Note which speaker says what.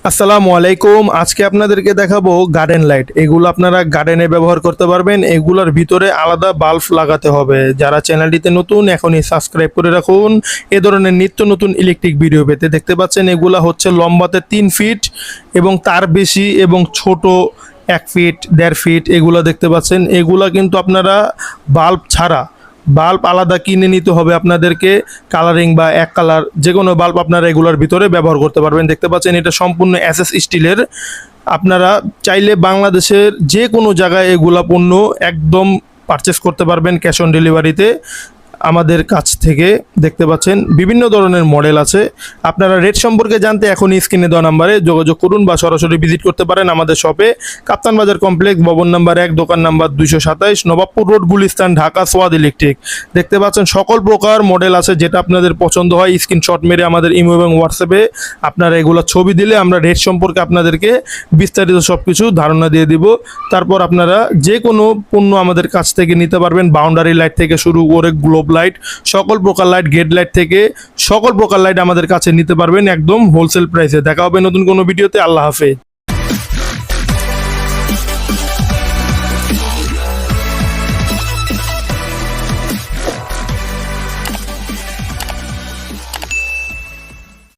Speaker 1: আসসালামু আলাইকুম। আজকে আপনাদেরকে দেখাবো গার্ডেন লাইট। এগুলো আপনারা গার্ডেনে ব্যবহার করতে পারবেন। এগুলোর ভিতরে আলাদা বাল্ব লাগাতে হবে। যারা চ্যানেলটিতে নতুন এখনই সাবস্ক্রাইব করে রাখুন এ ধরনের নিত্য নতুন ইলেকট্রিক ভিডিও পেতে। দেখতে পাচ্ছেন এগুলা হচ্ছে লম্বাতে 3 ফিট এবং তার বেশি এবং ছোট 1 ফিট 1.5 ফিট এগুলা দেখতে পাচ্ছেন। এগুলা কিন্তু আপনারা বাল্ব ছাড়া বাল্ব আলাদা কিনে নিতে হবে আপনাদেরকে। কালারিং বা এক কালার যে কোনো বাল্ব আপনারা এগুলোর ভিতরে ব্যবহার করতে পারবেন। দেখতে পাচ্ছেন এটা সম্পূর্ণ এসএস স্টিলের। আপনারা চাইলে বাংলাদেশের যে কোনো জায়গায় এগুলা পণ্য একদম পারচেস করতে পারবেন ক্যাশ অন ডেলিভারিতে আমাদের কাছ থেকে। দেখতে পাচ্ছেন বিভিন্ন ধরনের মডেল আছে। আপনারা রেট সম্পর্কে জানতে এখনই স্ক্রিনে দেওয়া নাম্বারে যোগাযোগ করুন বা সরাসরি ভিজিট করতে পারেন আমাদের শপে। কাপ্তান বাজার কমপ্লেক্স, ভবন নাম্বার 1, দোকান number 227, Nawabpur road, Gulistan, Dhaka, Soyad electric. দেখতে পাচ্ছেন সকল প্রকার মডেল আছে, যেটা আপনাদের পছন্দ হয় স্ক্রিনশট মেরে আমাদের ইমো এবং হোয়াটসঅ্যাপে আপনারা এগুলো ছবি দিলে আমরা রেট সম্পর্কে আপনাদেরকে বিস্তারিত সব কিছু ধারণা দিয়ে দিব। তারপর আপনারা যে কোনো পণ্য আমাদের কাছ থেকে নিতে পারবেন। বাউন্ডারি লাইট থেকে শুরু করে গ্লোব লাইট, সকল প্রকার লাইট, গেট লাইট থেকে সকল প্রকার লাইট আমাদের কাছে নিতে পারবেন একদম হোলসেল প্রাইসে। দেখা হবে নতুন কোনো ভিডিওতে। আল্লাহ হাফেজ।